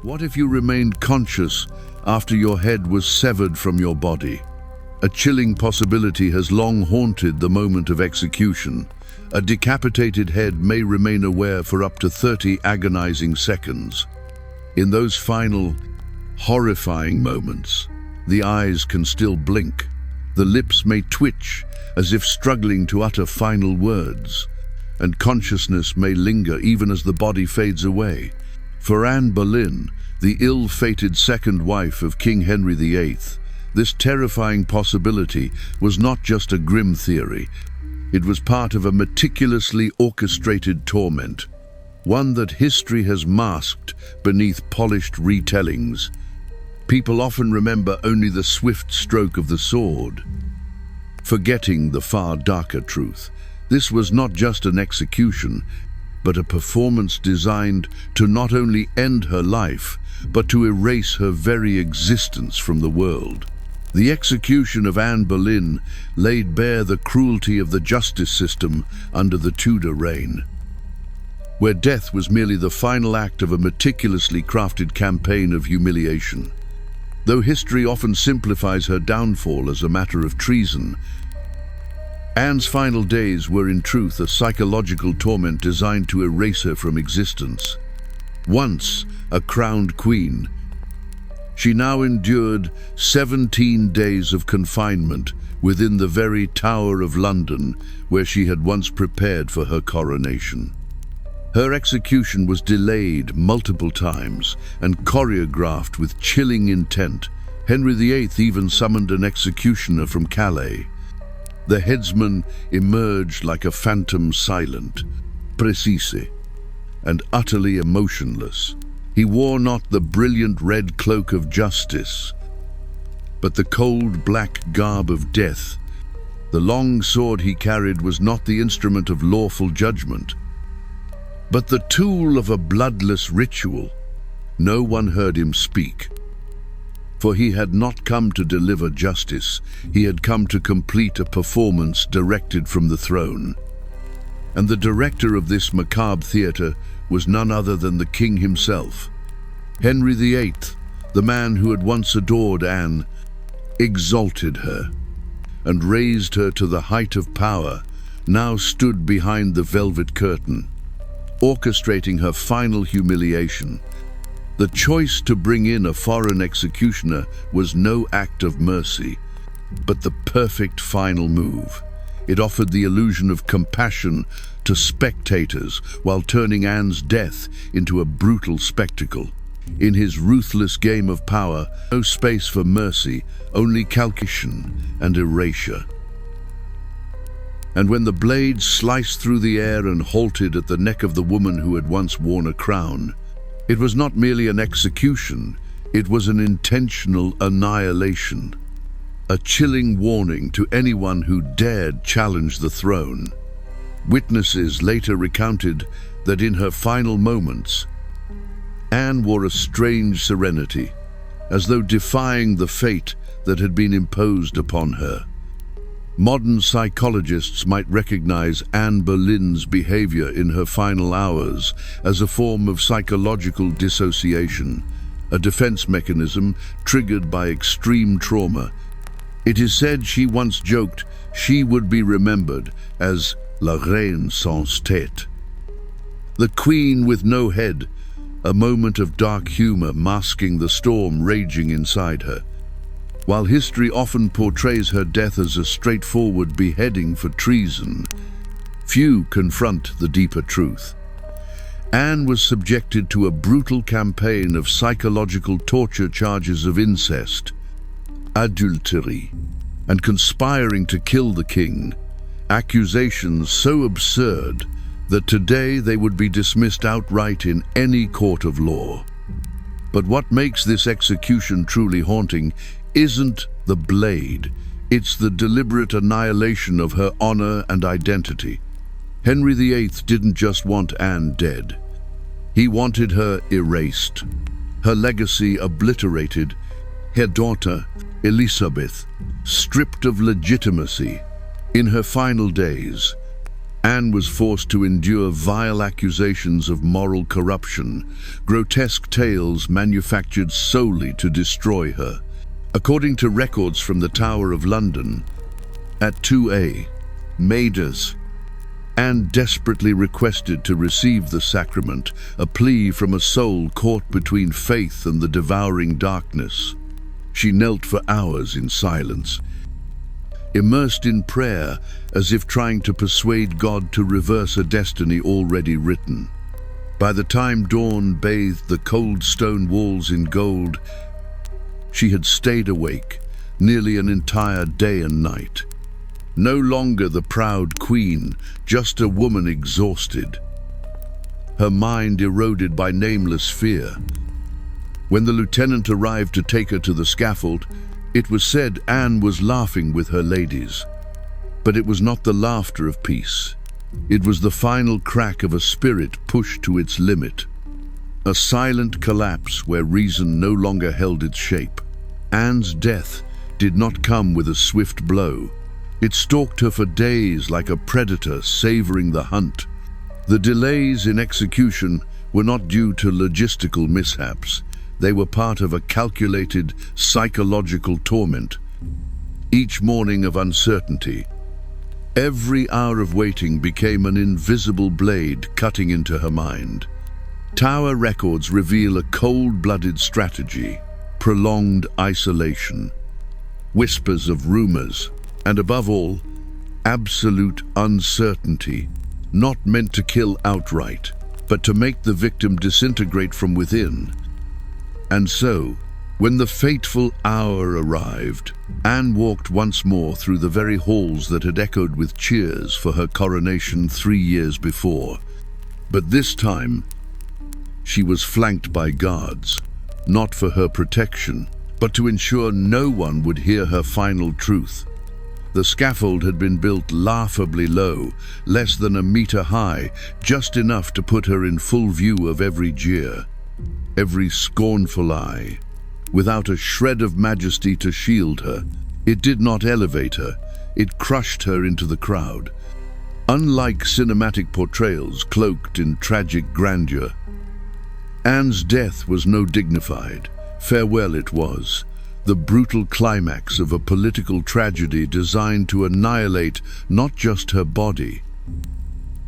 What if you remained conscious after your head was severed from your body? A chilling possibility has long haunted the moment of execution. A decapitated head may remain aware for up to 30 agonizing seconds. In those final, horrifying moments, the eyes can still blink. The lips may twitch as if struggling to utter final words, and consciousness may linger even as the body fades away. For Anne Boleyn, the ill-fated second wife of King Henry VIII, this terrifying possibility was not just a grim theory. It was part of a meticulously orchestrated torment, one that history has masked beneath polished retellings. People often remember only the swift stroke of the sword, forgetting the far darker truth. This was not just an execution, but a performance designed to not only end her life, but to erase her very existence from the world. The execution of Anne Boleyn laid bare the cruelty of the justice system under the Tudor reign, where death was merely the final act of a meticulously crafted campaign of humiliation. Though history often simplifies her downfall as a matter of treason, Anne's final days were in truth a psychological torment designed to erase her from existence. Once a crowned queen, she now endured 17 days of confinement within the very Tower of London where she had once prepared for her coronation. Her execution was delayed multiple times and choreographed with chilling intent. Henry VIII even summoned an executioner from Calais. The headsman emerged like a phantom, silent, precise, and utterly emotionless. He wore not the brilliant red cloak of justice, but the cold black garb of death. The long sword he carried was not the instrument of lawful judgment, but the tool of a bloodless ritual. No one heard him speak, for he had not come to deliver justice. He had come to complete a performance directed from the throne. And the director of this macabre theatre was none other than the king himself. Henry VIII, the man who had once adored Anne, exalted her and raised her to the height of power, now stood behind the velvet curtain, orchestrating her final humiliation. The choice to bring in a foreign executioner was no act of mercy, but the perfect final move. It offered the illusion of compassion to spectators while turning Anne's death into a brutal spectacle. In his ruthless game of power, no space for mercy, only calculation and erasure. And when the blade sliced through the air and halted at the neck of the woman who had once worn a crown, it was not merely an execution, it was an intentional annihilation. A chilling warning to anyone who dared challenge the throne. Witnesses later recounted that in her final moments, Anne wore a strange serenity, as though defying the fate that had been imposed upon her. Modern psychologists might recognize Anne Boleyn's behavior in her final hours as a form of psychological dissociation, a defense mechanism triggered by extreme trauma. It is said she once joked she would be remembered as la reine sans tête, the queen with no head, a moment of dark humor masking the storm raging inside her. While history often portrays her death as a straightforward beheading for treason, few confront the deeper truth. Anne was subjected to a brutal campaign of psychological torture charges of incest, adultery, and conspiring to kill the king, accusations so absurd that today they would be dismissed outright in any court of law. But what makes this execution truly haunting isn't the blade, it's the deliberate annihilation of her honor and identity. Henry VIII didn't just want Anne dead. He wanted her erased, her legacy obliterated, her daughter, Elizabeth, stripped of legitimacy. In her final days, Anne was forced to endure vile accusations of moral corruption, grotesque tales manufactured solely to destroy her. According to records from the Tower of London, at 2 Maiders, Anne desperately requested to receive the sacrament, a plea from a soul caught between faith and the devouring darkness. She knelt for hours in silence, immersed in prayer, as if trying to persuade God to reverse a destiny already written. By the time dawn bathed the cold stone walls in gold, she had stayed awake nearly an entire day and night. No longer the proud queen, just a woman exhausted, her mind eroded by nameless fear. When the lieutenant arrived to take her to the scaffold, it was said Anne was laughing with her ladies. But it was not the laughter of peace. It was the final crack of a spirit pushed to its limit. A silent collapse where reason no longer held its shape. Anne's death did not come with a swift blow. It stalked her for days like a predator savoring the hunt. The delays in execution were not due to logistical mishaps. They were part of a calculated psychological torment. Each morning of uncertainty, every hour of waiting became an invisible blade cutting into her mind. Tower records reveal a cold-blooded strategy, prolonged isolation, whispers of rumors, and above all, absolute uncertainty, not meant to kill outright, but to make the victim disintegrate from within. And so, when the fateful hour arrived, Anne walked once more through the very halls that had echoed with cheers for her coronation 3 years before. But this time, she was flanked by guards, not for her protection, but to ensure no one would hear her final truth. The scaffold had been built laughably low, less than a meter high, just enough to put her in full view of every jeer, every scornful eye. Without a shred of majesty to shield her, it did not elevate her, it crushed her into the crowd. Unlike cinematic portrayals cloaked in tragic grandeur, Anne's death was no dignified farewell. It was the brutal climax of a political tragedy designed to annihilate not just her body,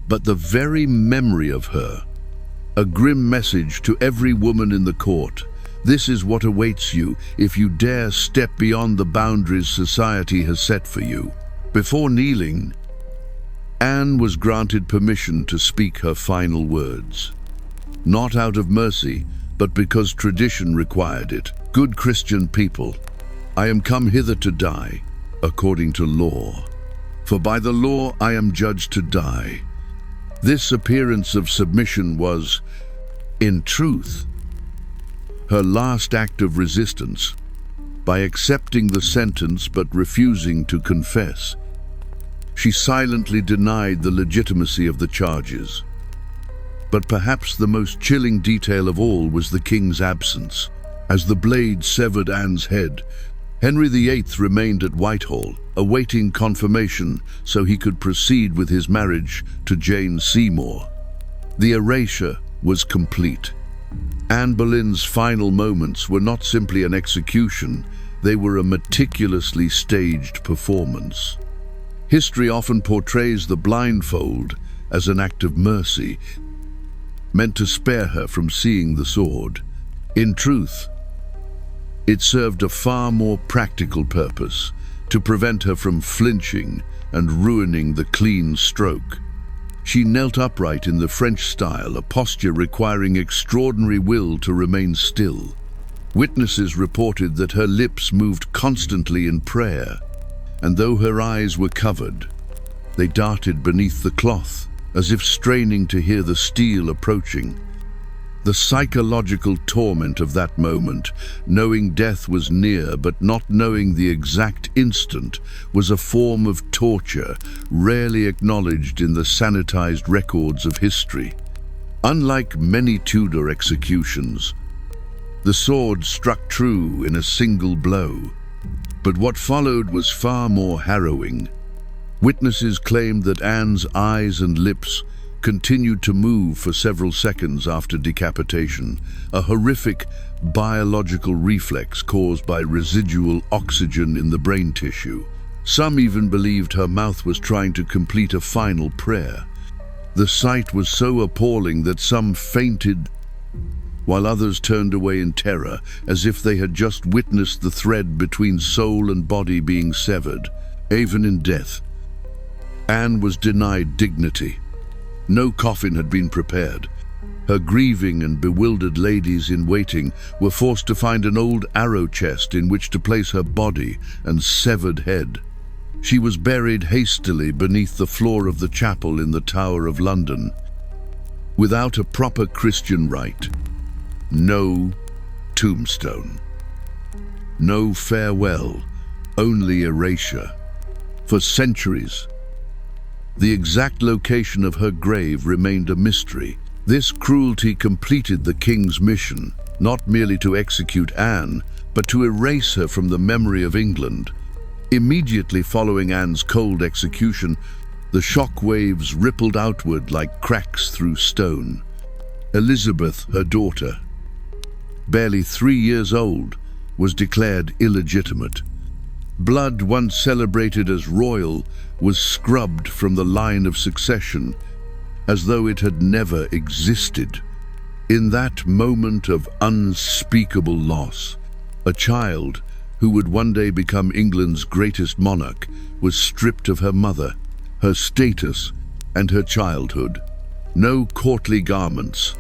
but the very memory of her. A grim message to every woman in the court. This is what awaits you if you dare step beyond the boundaries society has set for you. Before kneeling, Anne was granted permission to speak her final words. Not out of mercy, but because tradition required it. Good Christian people, I am come hither to die, according to law. For by the law I am judged to die. This appearance of submission was, in truth, her last act of resistance. By accepting the sentence but refusing to confess, she silently denied the legitimacy of the charges. But perhaps the most chilling detail of all was the king's absence. As the blade severed Anne's head, Henry VIII remained at Whitehall, awaiting confirmation so he could proceed with his marriage to Jane Seymour. The erasure was complete. Anne Boleyn's final moments were not simply an execution, they were a meticulously staged performance. History often portrays the blindfold as an act of mercy, meant to spare her from seeing the sword. In truth, it served a far more practical purpose, to prevent her from flinching and ruining the clean stroke. She knelt upright in the French style, a posture requiring extraordinary will to remain still. Witnesses reported that her lips moved constantly in prayer, and though her eyes were covered, they darted beneath the cloth, as if straining to hear the steel approaching. The psychological torment of that moment, knowing death was near but not knowing the exact instant, was a form of torture rarely acknowledged in the sanitized records of history. Unlike many Tudor executions, the sword struck true in a single blow. But what followed was far more harrowing. Witnesses claimed that Anne's eyes and lips continued to move for several seconds after decapitation, a horrific biological reflex caused by residual oxygen in the brain tissue. Some even believed her mouth was trying to complete a final prayer. The sight was so appalling that some fainted, while others turned away in terror, as if they had just witnessed the thread between soul and body being severed. Even in death, Anne was denied dignity. No coffin had been prepared. Her grieving and bewildered ladies in waiting were forced to find an old arrow chest in which to place her body and severed head. She was buried hastily beneath the floor of the chapel in the Tower of London, without a proper Christian rite. No tombstone. No farewell, only erasure. For centuries, the exact location of her grave remained a mystery. This cruelty completed the king's mission, not merely to execute Anne, but to erase her from the memory of England. Immediately following Anne's cold execution, the shock waves rippled outward like cracks through stone. Elizabeth, her daughter, barely 3 years old, was declared illegitimate. Blood once celebrated as royal was scrubbed from the line of succession, as though it had never existed. In that moment of unspeakable loss, a child who would one day become England's greatest monarch was stripped of her mother, her status, and her childhood. No courtly garments,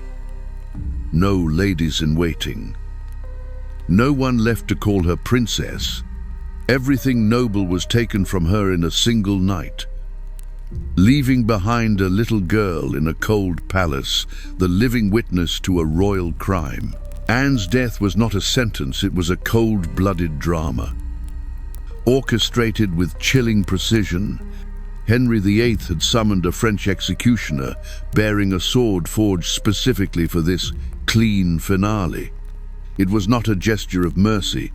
no ladies-in-waiting. No one left to call her princess. Everything noble was taken from her in a single night, leaving behind a little girl in a cold palace, the living witness to a royal crime. Anne's death was not a sentence, it was a cold-blooded drama. Orchestrated with chilling precision, Henry VIII had summoned a French executioner bearing a sword forged specifically for this clean finale. It was not a gesture of mercy,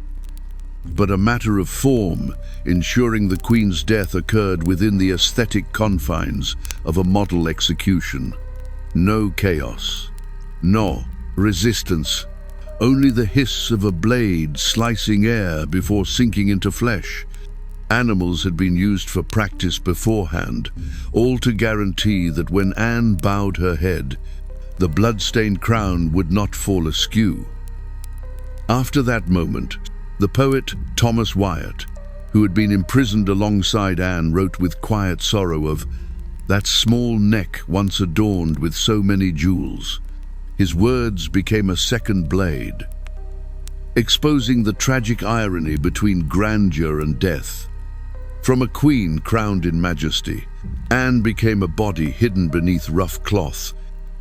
but a matter of form, ensuring the Queen's death occurred within the aesthetic confines of a model execution. No chaos, no resistance, only the hiss of a blade slicing air before sinking into flesh. Animals had been used for practice beforehand, all to guarantee that when Anne bowed her head, the blood-stained crown would not fall askew. After that moment, the poet Thomas Wyatt, who had been imprisoned alongside Anne, wrote with quiet sorrow of that small neck once adorned with so many jewels. His words became a second blade, exposing the tragic irony between grandeur and death. From a queen crowned in majesty, Anne became a body hidden beneath rough cloth,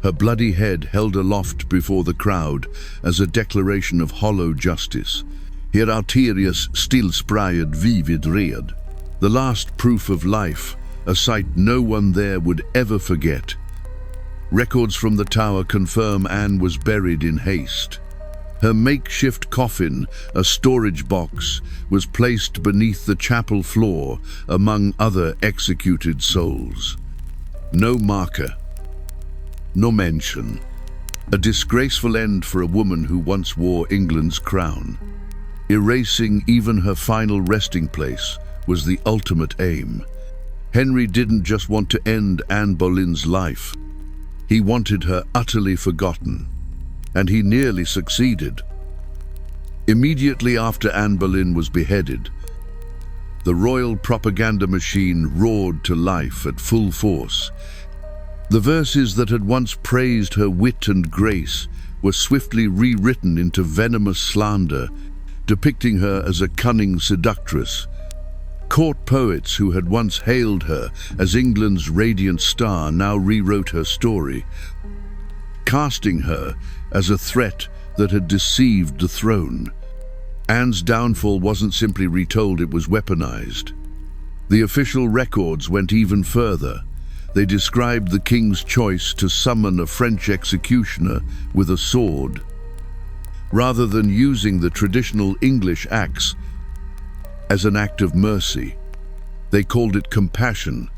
her bloody head held aloft before the crowd as a declaration of hollow justice. Hier Arterius still sprayed vivid red. The last proof of life, a sight no one there would ever forget. Records from the tower confirm Anne was buried in haste. Her makeshift coffin, a storage box, was placed beneath the chapel floor among other executed souls. No marker, no mention. A disgraceful end for a woman who once wore England's crown. Erasing even her final resting place was the ultimate aim. Henry didn't just want to end Anne Boleyn's life. He wanted her utterly forgotten, and he nearly succeeded. Immediately after Anne Boleyn was beheaded, the royal propaganda machine roared to life at full force. The verses that had once praised her wit and grace were swiftly rewritten into venomous slander, depicting her as a cunning seductress. Court poets who had once hailed her as England's radiant star now rewrote her story, casting her as a threat that had deceived the throne. Anne's downfall wasn't simply retold, it was weaponized. The official records went even further. They described the king's choice to summon a French executioner with a sword, rather than using the traditional English axe, as an act of mercy. They called it compassion,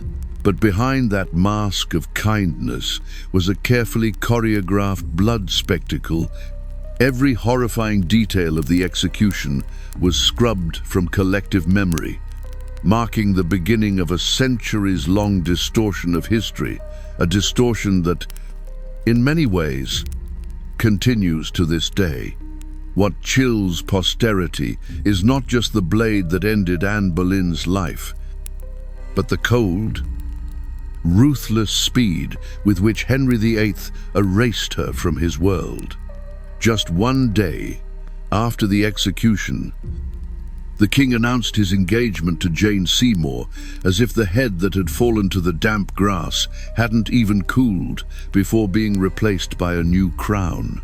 but behind that mask of kindness was a carefully choreographed blood spectacle. Every horrifying detail of the execution was scrubbed from collective memory, marking the beginning of a centuries-long distortion of history, a distortion that, in many ways, continues to this day. What chills posterity is not just the blade that ended Anne Boleyn's life, but the cold, ruthless speed with which Henry VIII erased her from his world. Just one day after the execution, the king announced his engagement to Jane Seymour, as if the head that had fallen to the damp grass hadn't even cooled before being replaced by a new crown.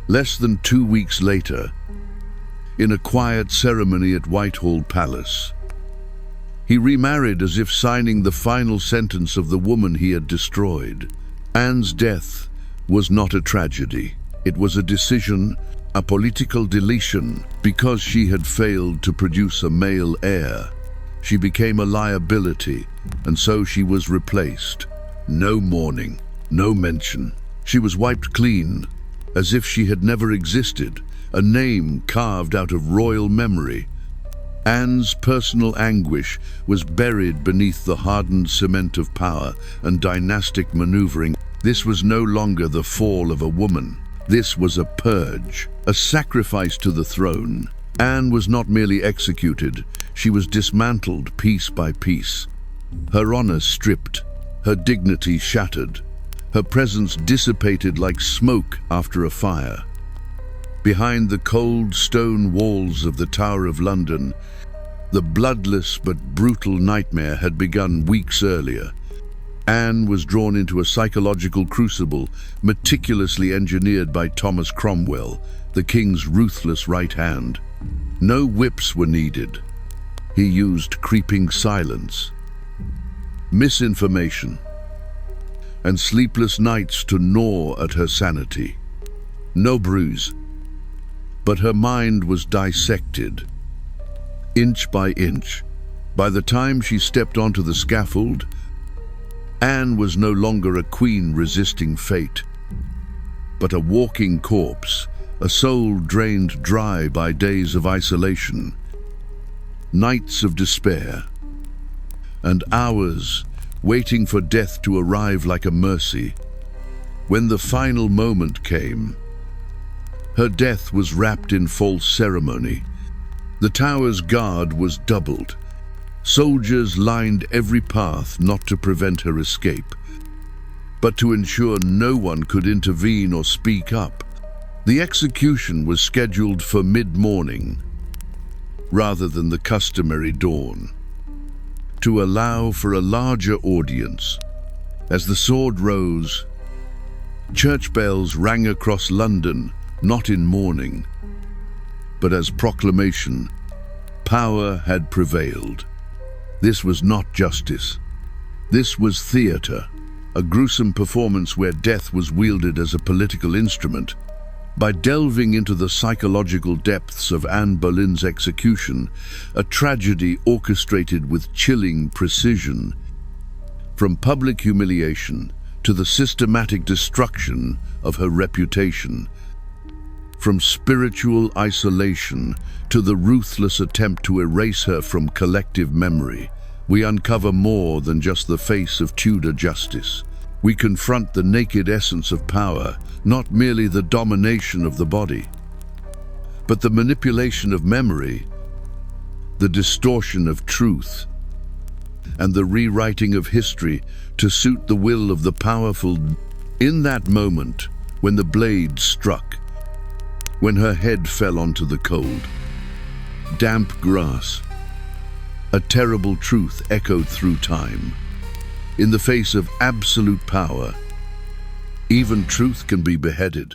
Less than 2 weeks later, in a quiet ceremony at Whitehall Palace, he remarried as if signing the final sentence of the woman he had destroyed. Anne's death was not a tragedy. It was a decision, a political deletion. Because she had failed to produce a male heir, she became a liability, and so she was replaced. No mourning, no mention. She was wiped clean, as if she had never existed, a name carved out of royal memory. Anne's personal anguish was buried beneath the hardened cement of power and dynastic maneuvering. This was no longer the fall of a woman. This was a purge, a sacrifice to the throne. Anne was not merely executed, she was dismantled piece by piece. Her honor stripped, her dignity shattered, her presence dissipated like smoke after a fire. Behind the cold stone walls of the Tower of London, the bloodless but brutal nightmare had begun weeks earlier. Anne was drawn into a psychological crucible meticulously engineered by Thomas Cromwell, the king's ruthless right hand. No whips were needed. He used creeping silence, misinformation, and sleepless nights to gnaw at her sanity. No bruise, but her mind was dissected, inch by inch. By the time she stepped onto the scaffold, Anne was no longer a queen resisting fate, but a walking corpse, a soul drained dry by days of isolation, nights of despair, and hours waiting for death to arrive like a mercy. When the final moment came, her death was wrapped in false ceremony. The tower's guard was doubled. Soldiers lined every path not to prevent her escape, but to ensure no one could intervene or speak up. The execution was scheduled for mid-morning, rather than the customary dawn, to allow for a larger audience. As the sword rose, church bells rang across London, not in mourning, but as proclamation. Power had prevailed. This was not justice. This was theater, a gruesome performance where death was wielded as a political instrument. By delving into the psychological depths of Anne Boleyn's execution, a tragedy orchestrated with chilling precision, from public humiliation to the systematic destruction of her reputation, from spiritual isolation to the ruthless attempt to erase her from collective memory, we uncover more than just the face of Tudor justice. We confront the naked essence of power, not merely the domination of the body, but the manipulation of memory, the distortion of truth, and the rewriting of history to suit the will of the powerful. In that moment, when the blade struck, when her head fell onto the cold, damp grass, a terrible truth echoed through time. In the face of absolute power, even truth can be beheaded.